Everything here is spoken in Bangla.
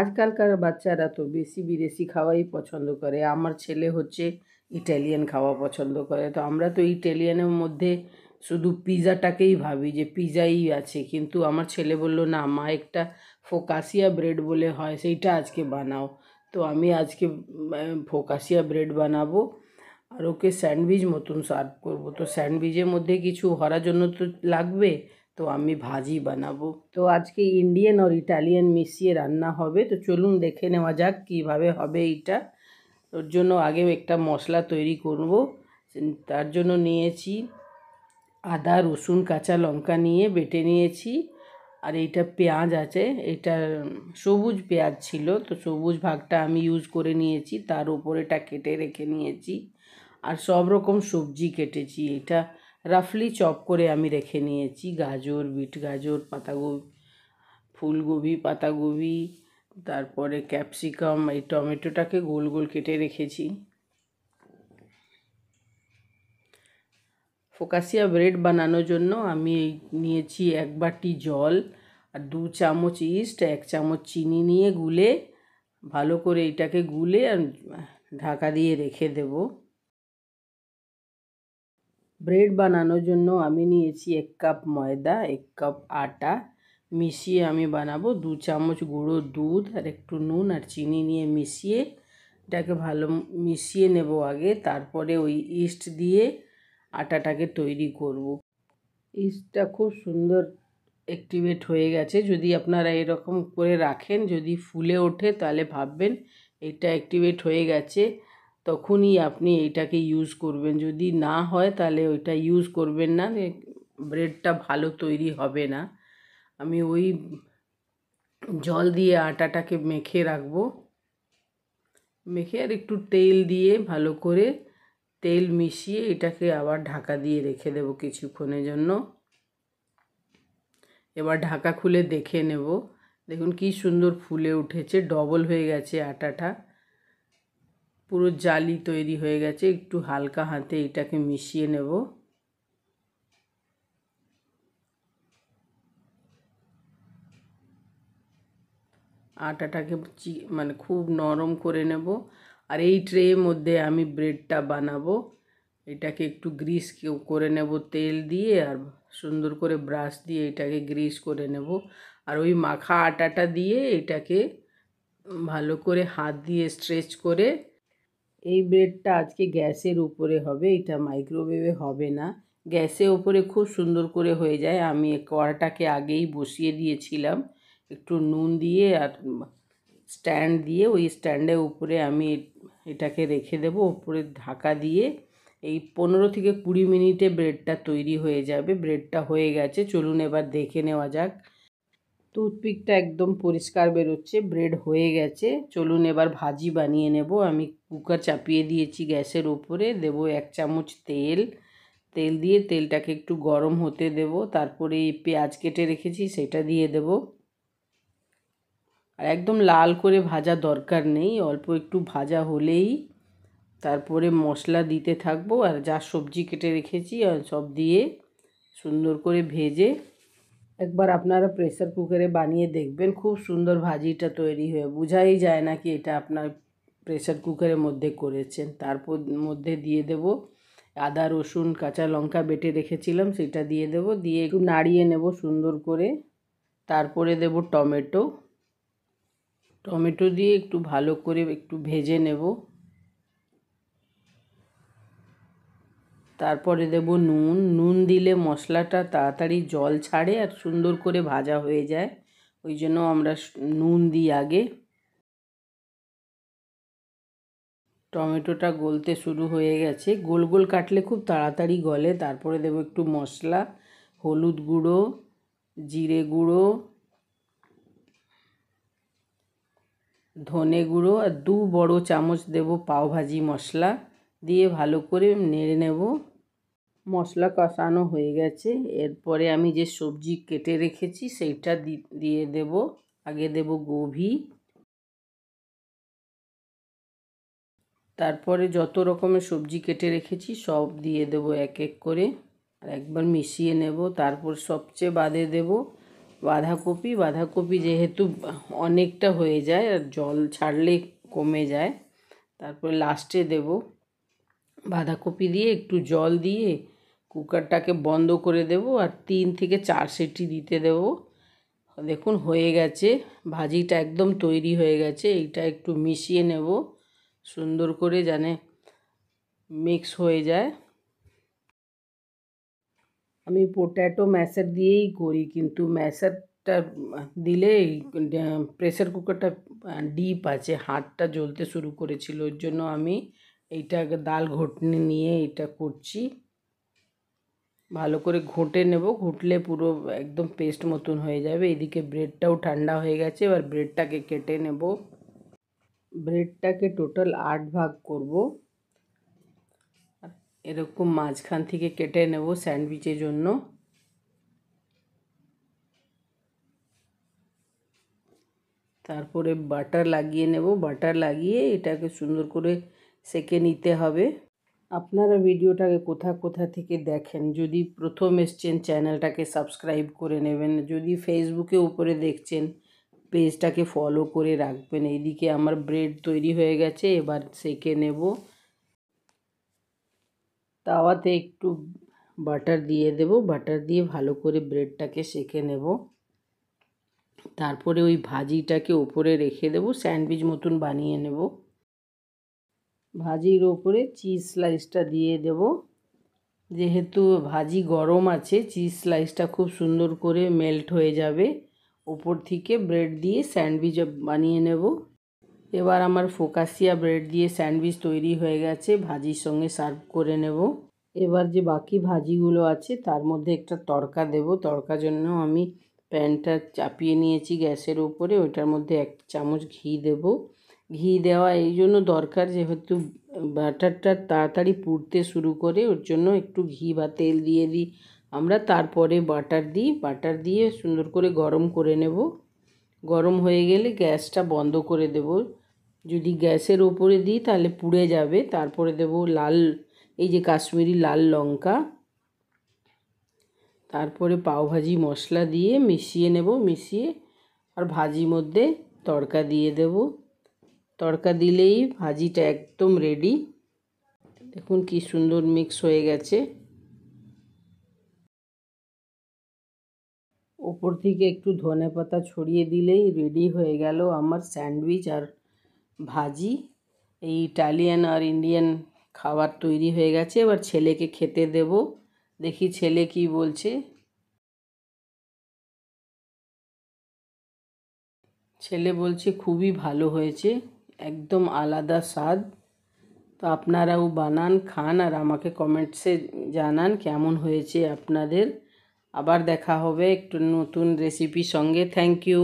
আজকালকার বাচ্চারা তো বেশি বিদেশি খাওয়াই পছন্দ করে। আমার ছেলে হচ্ছে ইটালিয়ান খাওয়া পছন্দ করে। তো আমরা তো ইটালিয়ানের মধ্যে শুধু পিৎজাটাকেই ভাবি যে পিৎজাই আছে, কিন্তু আমার ছেলে বলল না মা, একটা ফোকাসিয়া ব্রেড বলে হয় সেইটা আজকে বানাও। তো আমি আজকে ফোকাসিয়া ব্রেড বানাবো আর ওকে স্যান্ডউইচ মতন সার্ভ করবো। তো স্যান্ডউইচের মধ্যে কিছু হওয়ার জন্য তো লাগবে, তো আমি ভাজি বানাবো। তো আজকে ইন্ডিয়ান আর ইটালিয়ান মিশিয়ে রান্না হবে। তো চলুন দেখে নেওয়া যাক কীভাবে হবে এইটা। ওর জন্য আগে একটা মশলা তৈরি করব। তার জন্য নিয়েছি আদা, রসুন, কাঁচা লঙ্কা নিয়ে বেটে নিয়েছি। আর এইটা পেঁয়াজ আছে, এটা সবুজ পেঁয়াজ ছিল, তো সবুজ ভাগটা আমি ইউজ করে নিয়েছি। তার উপর এটা কেটে রেখে নিয়েছি। আর সব রকম সবজি কেটেছি, এটা রাফলি চপ করে আমি রেখে নিয়েছি। গাজর, বিট গাজর, পাতাকপি, ফুলকপি, পাতাকপি, তারপরে ক্যাপসিকাম, এই টমেটোটাকে গোল গোল কেটে রেখেছি। ফোকাসিয়া ব্রেড বানানোর জন্য আমি নিয়েছি 1 বাটি জল আর 2 চামচ ইস্ট, 1 চামচ চিনি নিয়ে গুলে ভালো করে এটাকে গুলে আর ঢাকা দিয়ে রেখে দেব। ব্রেড বানানোর জন্য আমি নিয়েছি 1 কাপ ময়দা, 1 কাপ আটা মিশিয়ে আমি বানাবো। 2 চামচ গুঁড়ো দুধ আর একটু নুন আর চিনি নিয়ে মিশিয়ে এটাকে ভালো মিশিয়ে নেব আগে। তারপরে ওই ইস্ট দিয়ে আটাটাকে তৈরি করব। ইস্টটা খুব সুন্দর অ্যাক্টিভেট হয়ে গেছে। যদি আপনারা এরকম করে রাখেন, যদি ফুলে ওঠে তাহলে ভাববেন এটা অ্যাক্টিভেট হয়ে গেছে, তখনই আপনি এইটাকে ইউজ করবেন। যদি না হয় তাহলে ওইটা ইউজ করবেন না, ব্রেডটা ভালো তৈরি হবে না। আমি ওই জল দিয়ে আটাটাকে মেখে রাখবো, মেখে আর একটু তেল দিয়ে ভালো করে তেল মিশিয়ে এটাকে আবার ঢাকা দিয়ে রেখে দেবো কিছুক্ষণের জন্য। এবার ঢাকা খুলে দেখে নেব। দেখুন কি সুন্দর ফুলে উঠেছে, ডবল হয়ে গেছে আটাটা, পুরো জালি তৈরি হয়ে গেছে। একটু হালকা হাতে এটাকে মিশিয়ে নেব। আটাটাকে মানে খুব নরম করে নেব। আর এই ট্রের মধ্যে আমি ব্রেডটা বানাবো। এটাকে একটু গ্রিস করে নেব তেল দিয়ে, আর সুন্দর করে ব্রাশ দিয়ে এটাকে গ্রিস করে নেব। আর ওই মাখা আটাটা দিয়ে এটাকে ভালো করে হাত দিয়ে স্ট্রেচ করে, এই ব্রেডটা আজকে গ্যাসের উপরে হবে, এটা মাইক্রোওয়েভে হবে না। গ্যাসের উপরে খুব সুন্দর করে হয়ে যায়। আমি কড়াটাকে আগেই বসিয়ে দিয়েছিলাম একটু নুন দিয়ে আর স্ট্যান্ড দিয়ে, ওই স্ট্যান্ডের উপরে আমি এটাকে রেখে দেবো, উপরে ঢাকা দিয়ে। এই 15 থেকে 20 মিনিটে ব্রেডটা তৈরি হয়ে যাবে। ব্রেডটা হয়ে গেছে, চলুন এবার দেখে নেওয়া যাক। টুথপিকটা একদম পরিষ্কার বেরোচ্ছে, ব্রেড হয়ে গেছে। চলুন এবার ভাজি বানিয়ে নেব। আমি কুকার চাপিয়ে দিয়েছি গ্যাসের উপরে, দেব 1 চামচ তেল। তেল দিয়ে তেলটাকে একটু গরম হতে দেব। তারপরে এই পেঁয়াজ কেটে রেখেছি সেটা দিয়ে দেব। আর একদম লাল করে ভাজা দরকার নেই, অল্প একটু ভাজা হলেই তারপরে মশলা দিতে থাকবো। আর যা সবজি কেটে রেখেছি সব দিয়ে সুন্দর করে ভেজে, একবার আপনারা প্রেসার কুকারে বানিয়ে দেখবেন, খুব সুন্দর ভাজিটা তৈরি হয়ে বোঝাই যায় না কি এটা আপনার প্রেসার কুকারের মধ্যে করেছেন। তারপর মধ্যে দিয়ে দেব আদা, রসুন, কাঁচা লঙ্কা বেটে রেখেছিলাম, সেটা দিয়ে দেব। দিয়ে একটু নাড়িয়ে নেব সুন্দর করে। তারপরে দেব টমেটো। টমেটো দিয়ে একটু ভালো করে একটু ভেজে নেব। তারপরে দেব নুন। নুন দিলে মশলাটা তাড়াতাড়ি জল ছাড়ে আর সুন্দর করে ভাজা হয়ে যায়, ওই জন্য আমরা নুন দিই আগে। টমেটোটা গলতে শুরু হয়ে গেছে, গোল গোল কাটলে খুব তাড়াতাড়ি গলে। তারপরে দেব একটু মশলা, হলুদ গুঁড়ো, জিরে গুঁড়ো, ধনে গুঁড়ো আর 2 বড় চামচ দেব পাওভাজি মশলা। দিয়ে ভালো করে নেড়ে নেব। মশলা কষানো হয়ে গেছে, এরপরে আমি যে সবজি কেটে রেখেছি সেইটা দিয়ে দেব। আগে দেব গোভি, তারপরে যত রকমের সবজি কেটে রেখেছি সব দিয়ে দেব এক এক করে, আর একবার মিশিয়ে নেব। তারপর সবচেয়ে বাদে দেব বাঁধাকপি যেহেতু অনেকটা হয়ে যায় আর জল ছাড়লে কমে যায়, তারপরে লাস্টে দেব। বাঁধাকপি দিয়ে একটু জল দিয়ে কুকারটাকে বন্ধ করে দেব আর 3 থেকে 4 সিটি দিতে দেব। দেখুন হয়ে গেছে, ভাজিটা একদম তৈরি হয়ে গেছে। এইটা একটু মিশিয়ে নেব সুন্দর করে, যেন মিক্স হয়ে যায়। আমি পোট্যাটো ম্যাশার দিয়েই করি, কিন্তু ম্যাশারটা দিলে প্রেসার কুকারটা ডিপ আছে, হাতটা জ্বলতে শুরু করেছিল, ওর জন্য আমি এইটা ডাল ঘুটনি নিয়ে এটা করছি। ভালো করে ঘুঁটে নেব, ঘুটলে পুরো একদম পেস্ট মতন হয়ে যাবে। এদিকে ব্রেডটাও ঠান্ডা হয়ে গেছে, এবার ব্রেডটাকে কেটে নেব। ব্রেডটাকে টোটাল 8 ভাগ করব, এরকম মাঝখান থেকে কেটে নেব স্যান্ডউইচের জন্য। তারপরে বাটার লাগিয়ে নেব, বাটার লাগিয়ে এটাকে সুন্দর করে সেঁকে নিতে হবে। আপনারা ভিডিওটাকে কোথা থেকে দেখেন, যদি প্রথম এসছেন চ্যানেলটাকে সাবস্ক্রাইব করে নেবেন, যদি ফেসবুকে উপরে দেখছেন পেজটাকে ফলো করে রাখবেন। এইদিকে আমার ব্রেড তৈরি হয়ে গেছে, এবার সেঁকে নেব। তাওয়াতে একটু বাটার দিয়ে দেব, বাটার দিয়ে ভালো করে ব্রেডটাকে সেঁকে নেব। তারপরে ওই ভাজিটাকে উপরে রেখে দেব, স্যান্ডউইচ মতন বানিয়ে নেব। ভাজির ওপরে চিজ স্লাইসটা দিয়ে দেব। যেহেতু ভাজি গরম আছে, চিজ স্লাইসটা খুব সুন্দর করে মেল্ট হয়ে যাবে। ওপর থেকে ব্রেড দিয়ে স্যান্ডউইচ বানিয়ে নেব। এবার আমার ফোকাসিয়া ব্রেড দিয়ে স্যান্ডউইচ তৈরি হয়ে গেছে, ভাজির সঙ্গে সার্ভ করে নেব। এবার যে বাকি ভাজিগুলো আছে তার মধ্যে একটা তড়কা দেব। তড়কার জন্য আমি প্যানটা চাপিয়ে নিয়েছি গ্যাসের উপরে, ওইটার মধ্যে 1 চামচ ঘি দেব। ঘি দেওয়া এই জন্য দরকার, যেহেতু বাটারটা তাড়াতাড়ি পুড়তে শুরু করে, ওর জন্য একটু ঘি বা তেল দিয়ে দিই আমরা। তারপরে বাটার দিই, বাটার দিয়ে সুন্দর করে গরম করে নেব। গরম হয়ে গেলে গ্যাসটা বন্ধ করে দেব। যদি গ্যাসের ওপরে দিই তাহলে পুড়ে যাবে। তারপরে দেব এই যে কাশ্মীরি লাল লঙ্কা, তারপরে পাওভাজি মশলা দিয়ে মিশিয়ে নেব। মিশিয়ে আর ভাজির মধ্যে তড়কা দিয়ে দেব। তড়কা দিলেই ভাজিটা একদম রেডি। দেখুন কি সুন্দর মিক্স হয়ে গেছে। ওপর থেকে একটু ধনেপাতা ছড়িয়ে দিলেই রেডি হয়ে গেল আমার স্যান্ডউইচ আর ভাজি। এই ইটালিয়ান আর ইন্ডিয়ান খাবার তৈরি হয়ে গেছে। এবার ছেলেকে খেতে দেব, দেখি ছেলে কি বলছে। ছেলে বলছে খুবই ভালো হয়েছে, একদম আলাদা স্বাদ। তো আপনারাও বানান, খান আর আমাকে কমেন্টসে জানান কেমন হয়েছে আপনাদের। আবার দেখা হবে একটু নতুন রেসিপির সঙ্গে। Thank you.